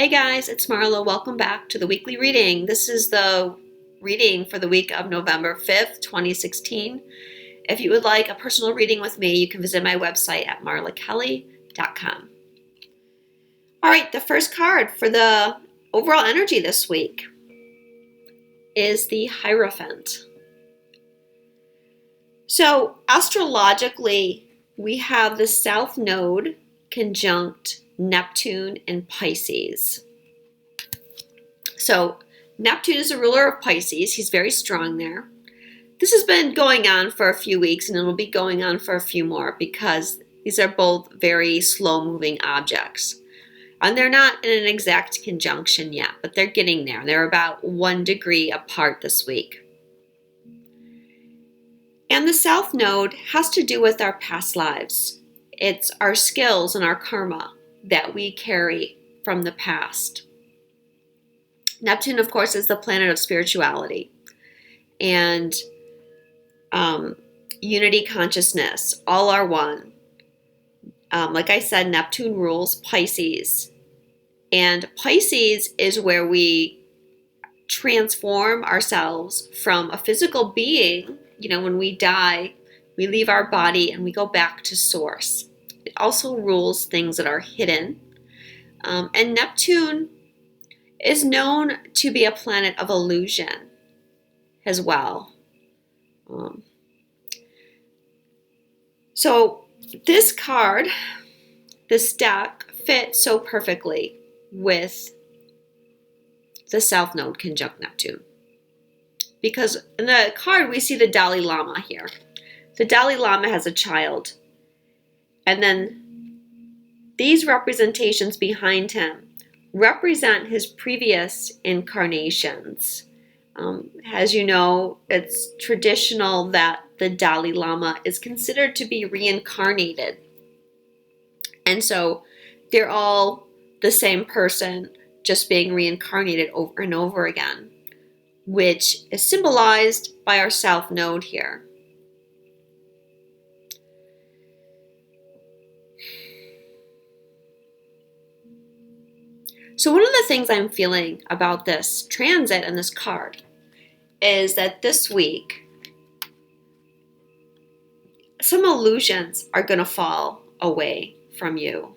Hey guys, it's Marla. Welcome back to the weekly reading. This is the reading for the week of November 5th, 2016. If you would like a personal reading with me, you can visit my website at marlakelly.com. All right, the first card for the overall energy this week is the Hierophant. So astrologically, we have the South Node conjunct Neptune in Pisces. So Neptune is the ruler of Pisces. He's very strong there. This has been going on for a few weeks, and it'll be going on for a few more because these are both very slow-moving objects. And they're not in an exact conjunction yet, but they're getting there. They're about 1 degree apart this week. And the South Node has to do with our past lives. It's our skills and our karma that we carry from the past. Neptune, of course, is the planet of spirituality and unity consciousness. All are one. Like I said, Neptune rules Pisces. And Pisces is where we transform ourselves from a physical being. When we die, we leave our body and we go back to source. It also rules things that are hidden. And Neptune is known to be a planet of illusion as well. So this card, this deck, fits so perfectly with the South Node conjunct Neptune. Because in the card, we see the Dalai Lama here. The Dalai Lama has a child. And then these representations behind him represent his previous incarnations. As you know, it's traditional that the Dalai Lama is considered to be reincarnated. And so they're all the same person, just being reincarnated over and over again, which is symbolized by our South Node here. So one of the things I'm feeling about this transit and this card is that this week, some illusions are going to fall away from you.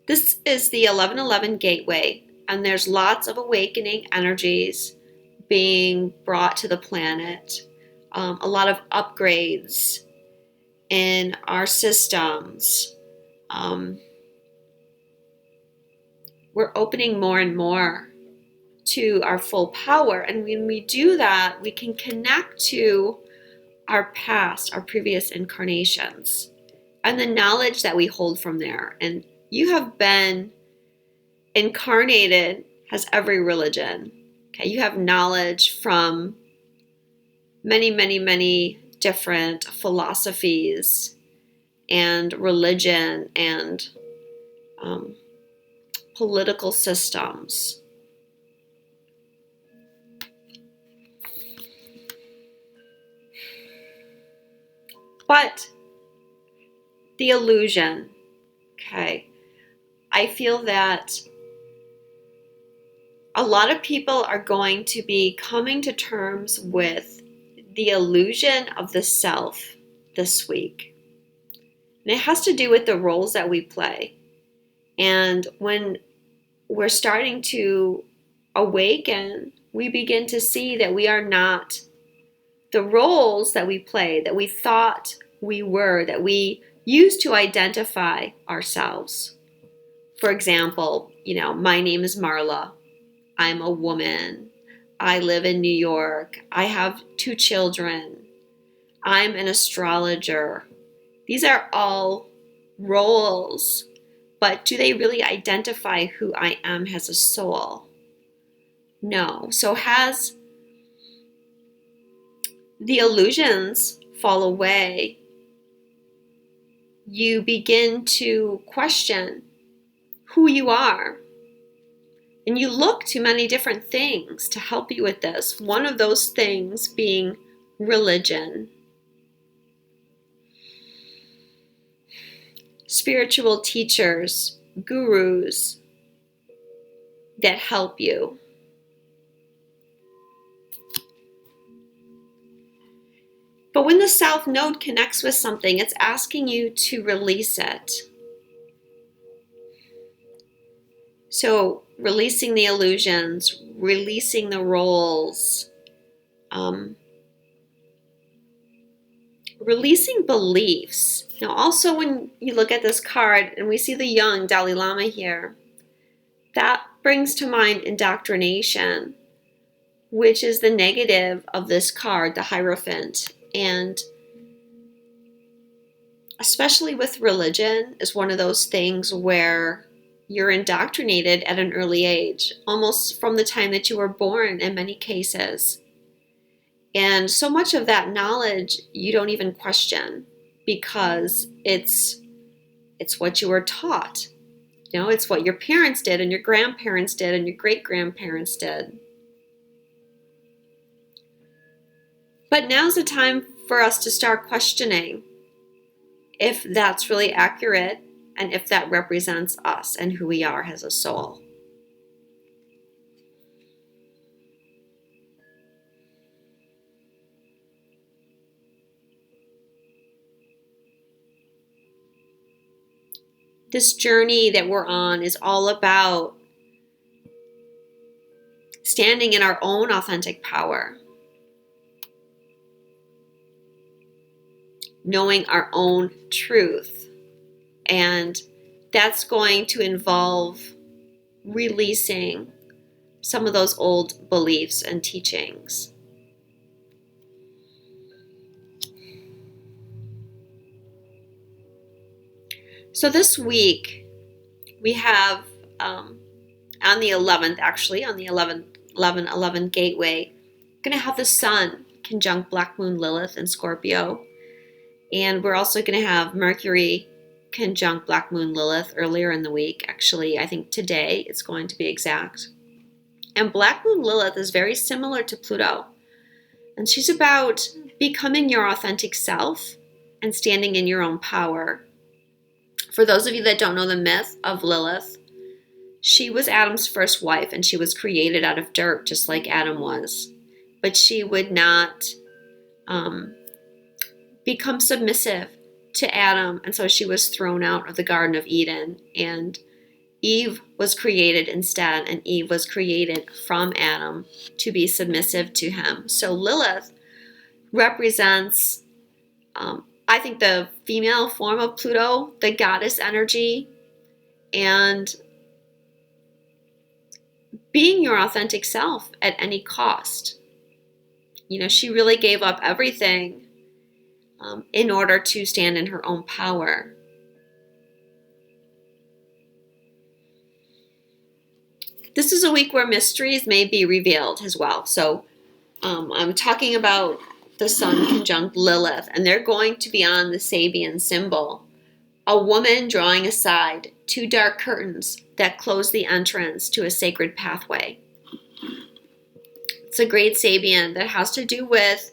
This is the 1111 gateway, and there's lots of awakening energies being brought to the planet. A lot of upgrades in our systems. We're opening more and more to our full power. And when we do that, we can connect to our past, our previous incarnations, and the knowledge that we hold from there. And you have been incarnated as every religion. Okay, you have knowledge from many, many, many different philosophies and religion and political systems. But the illusion, okay, I feel that a lot of people are going to be coming to terms with the illusion of the self this week. And it has to do with the roles that we play. And when we're starting to awaken, we begin to see that we are not the roles that we play, that we thought we were, that we used to identify ourselves. For example, my name is Marla. I'm a woman. I live in New York. I have 2 children. I'm an astrologer. These are all roles, but do they really identify who I am as a soul? No. So as the illusions fall away, you begin to question who you are. And you look to many different things to help you with this. One of those things being religion. Spiritual teachers, gurus, that help you. But when the South Node connects with something, it's asking you to release it. So releasing the illusions, releasing the roles, releasing beliefs. Now, also when you look at this card and we see the young Dalai Lama here, that brings to mind indoctrination, which is the negative of this card, the Hierophant. And especially with religion, is one of those things where you're indoctrinated at an early age, almost from the time that you were born in many cases. And so much of that knowledge you don't even question because it's what you were taught. You know, it's what your parents did and your grandparents did and your great-grandparents did. But now's the time for us to start questioning if that's really accurate and if that represents us and who we are as a soul. This journey that we're on is all about standing in our own authentic power, knowing our own truth, and that's going to involve releasing some of those old beliefs and teachings. So this week we have on the 11th, actually on the 11 gateway, going to have the Sun conjunct Black Moon Lilith in Scorpio, and we're also going to have Mercury conjunct Black Moon Lilith earlier in the week. Actually, I think today it's going to be exact. And Black Moon Lilith is very similar to Pluto, and she's about becoming your authentic self and standing in your own power. For those of you that don't know the myth of Lilith, she was Adam's first wife and she was created out of dirt just like Adam was. But she would not become submissive to Adam, and so she was thrown out of the Garden of Eden, and Eve was created instead, and Eve was created from Adam to be submissive to him. So Lilith represents I think the female form of Pluto, the goddess energy, and being your authentic self at any cost. You know, she really gave up everything in order to stand in her own power. This is a week where mysteries may be revealed as well. So I'm talking about the Sun conjunct Lilith, and they're going to be on the Sabian symbol, a woman drawing aside two dark curtains that close the entrance to a sacred pathway. It's a great Sabian that has to do with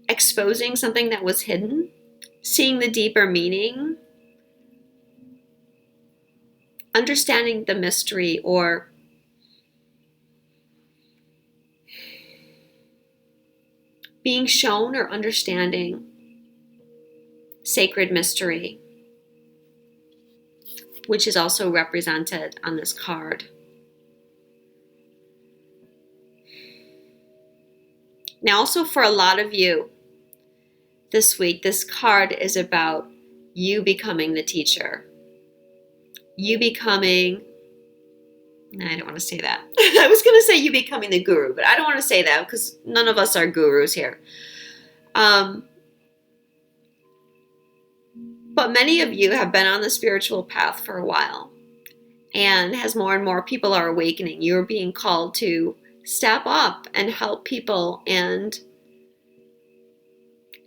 exposing something that was hidden, seeing the deeper meaning, understanding the mystery, or being shown or understanding sacred mystery, which is also represented on this card. Now, also for a lot of you this week, this card is about you becoming the teacher. You becoming, I don't want to say that. I was going to say you becoming the guru, but I don't want to say that because none of us are gurus here. But many of you have been on the spiritual path for a while. And as more and more people are awakening, you're being called to step up and help people and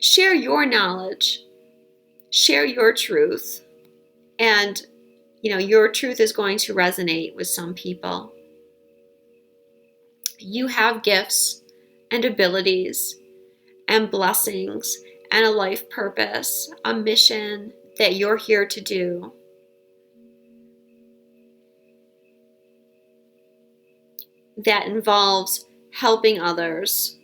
share your knowledge, share your truth. And, you know, your truth is going to resonate with some people. You have gifts and abilities and blessings and a life purpose, a mission that you're here to do. that involves helping others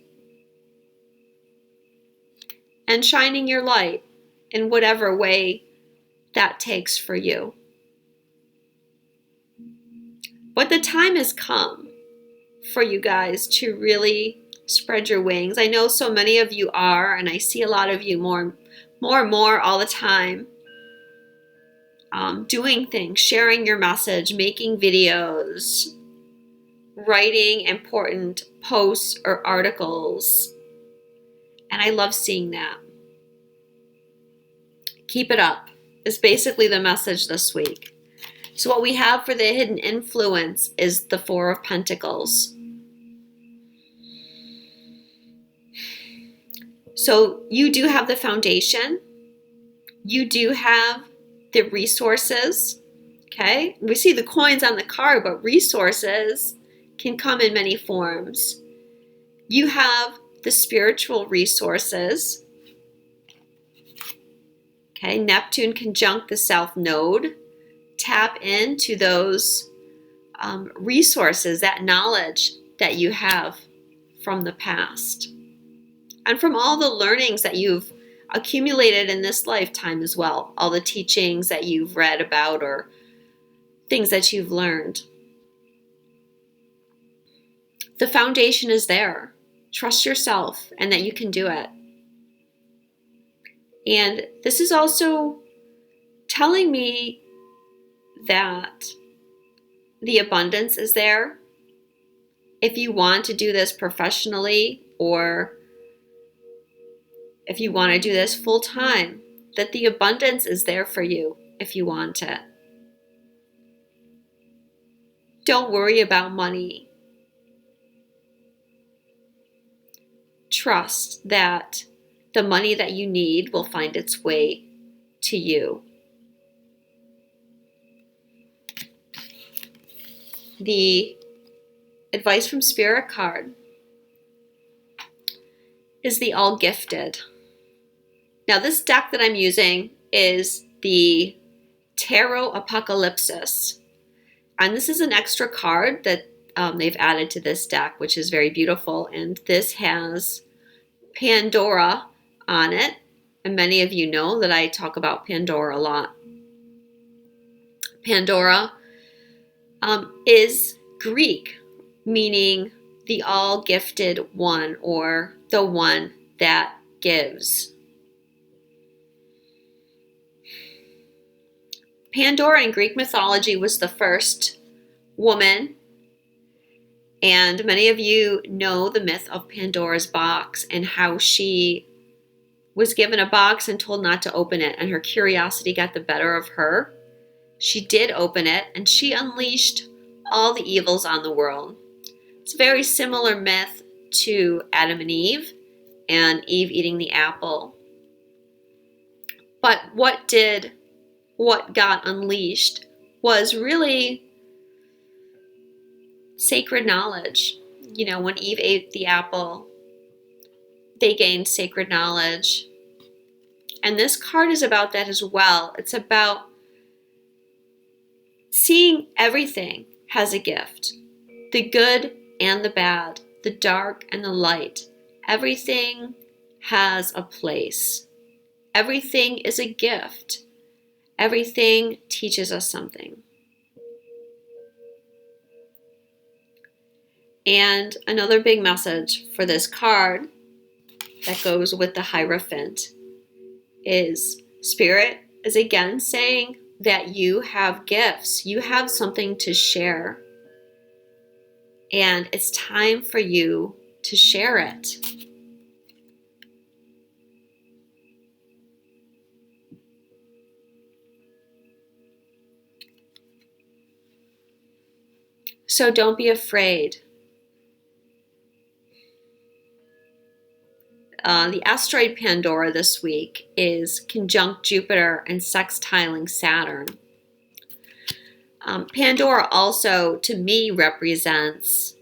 and shining your light in whatever way that takes for you. But the time has come for you guys to really spread your wings. I know so many of you are, and I see a lot of you more and more all the time, doing things, sharing your message, making videos, writing important posts or articles. And I love seeing that. Keep it up is basically the message this week. So what we have for the hidden influence is the Four of Pentacles. So you do have the foundation. You do have the resources. Okay? We see the coins on the card, but resources can come in many forms. You have the spiritual resources. Okay? Neptune conjunct the South Node. Tap into those resources, that knowledge that you have from the past. And from all the learnings that you've accumulated in this lifetime as well. All the teachings that you've read about or things that you've learned. The foundation is there. Trust yourself and that you can do it. And this is also telling me that the abundance is there. If you want to do this professionally or if you want to do this full time, that the abundance is there for you if you want it. Don't worry about money. Trust that the money that you need will find its way to you. The advice from Spirit card is the All Gifted. Now this deck that I'm using is the Tarot Apocalypsis. And this is an extra card that they've added to this deck, which is very beautiful. And this has Pandora on it. And many of you know that I talk about Pandora a lot. Pandora is Greek, meaning the all-gifted one or the one that gives. Pandora in Greek mythology was the first woman, and many of you know the myth of Pandora's box and how she was given a box and told not to open it, and her curiosity got the better of her. She did open it, and she unleashed all the evils on the world. It's a very similar myth to Adam and Eve eating the apple. But what got unleashed was really sacred knowledge. You know, when Eve ate the apple, they gained sacred knowledge. And this card is about that as well. It's about seeing everything has a gift. The good and the bad, the dark and the light. Everything has a place. Everything is a gift. Everything teaches us something. And another big message for this card that goes with the Hierophant is Spirit is again saying that you have gifts. You have something to share. And it's time for you to share it. So don't be afraid. The asteroid Pandora this week is conjunct Jupiter and sextiling Saturn. Pandora also, to me, represents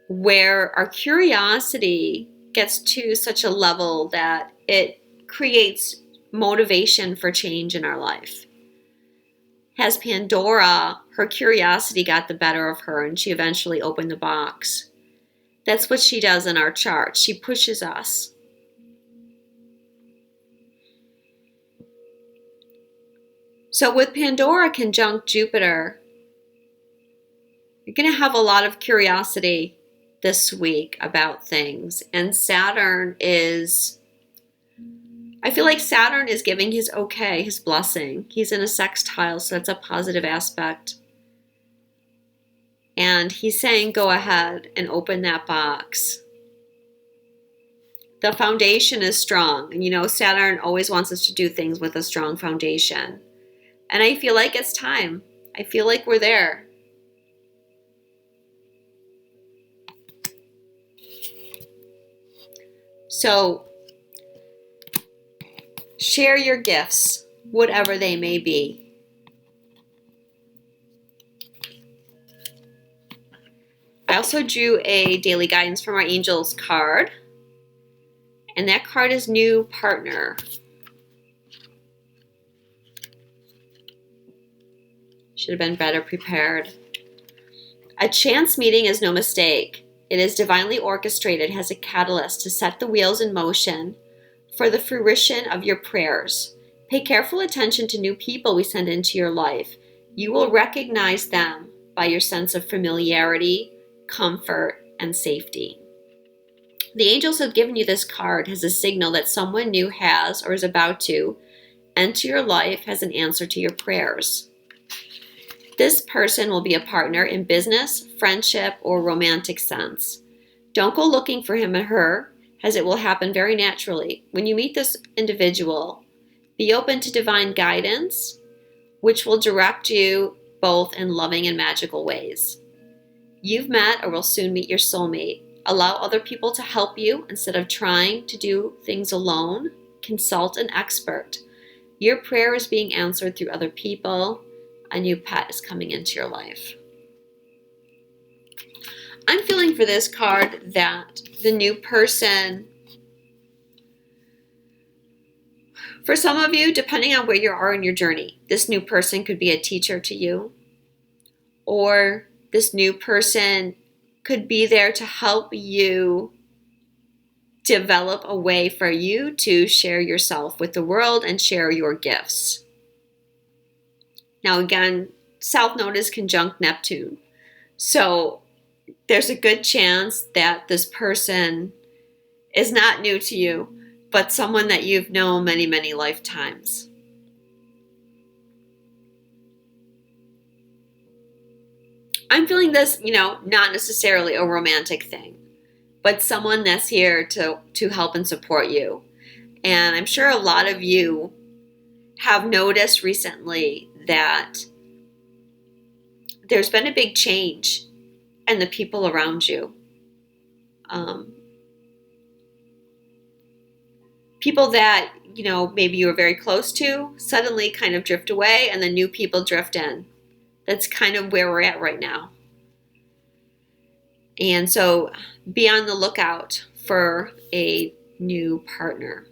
where our curiosity gets to such a level that it creates motivation for change in our life. has Pandora, her curiosity got the better of her and she eventually opened the box. That's what she does in our chart. She pushes us. So with Pandora conjunct Jupiter, you're going to have a lot of curiosity this week about things. And Saturn is, I feel like Saturn is giving his okay, his blessing. He's in a sextile, so that's a positive aspect. And he's saying, go ahead and open that box. The foundation is strong. And you know, Saturn always wants us to do things with a strong foundation. And I feel like it's time. I feel like we're there. So, share your gifts, whatever they may be. I also drew a daily guidance from our angels card. And that card is new partner. Should have been better prepared. A chance meeting is no mistake. It is divinely orchestrated, has a catalyst to set the wheels in motion for the fruition of your prayers. Pay careful attention to new people we send into your life. You will recognize them by your sense of familiarity, comfort, and safety. The angels have given you this card as a signal that someone new has or is about to enter your life as an answer to your prayers. This person will be a partner in business, friendship, or romantic sense. Don't go looking for him or her, as it will happen very naturally. When you meet this individual, be open to divine guidance, which will direct you both in loving and magical ways. You've met or will soon meet your soulmate. Allow other people to help you instead of trying to do things alone. Consult an expert. Your prayer is being answered through other people. A new pet is coming into your life. I'm feeling for this card that the new person, for some of you, depending on where you are in your journey, this new person could be a teacher to you, or this new person could be there to help you develop a way for you to share yourself with the world and share your gifts. Now again, South Node is conjunct Neptune. So there's a good chance that this person is not new to you, but someone that you've known many, many lifetimes. I'm feeling this, not necessarily a romantic thing, but someone that's here to help and support you. And I'm sure a lot of you have noticed recently that there's been a big change in the people around you. People that, maybe you were very close to suddenly kind of drift away and then new people drift in. That's kind of where we're at right now. And so be on the lookout for a new partner.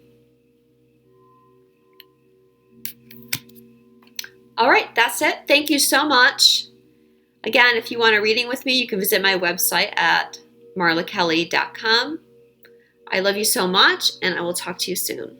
All right, that's it. Thank you so much. Again, if you want a reading with me, you can visit my website at marlakelly.com. I love you so much, and I will talk to you soon.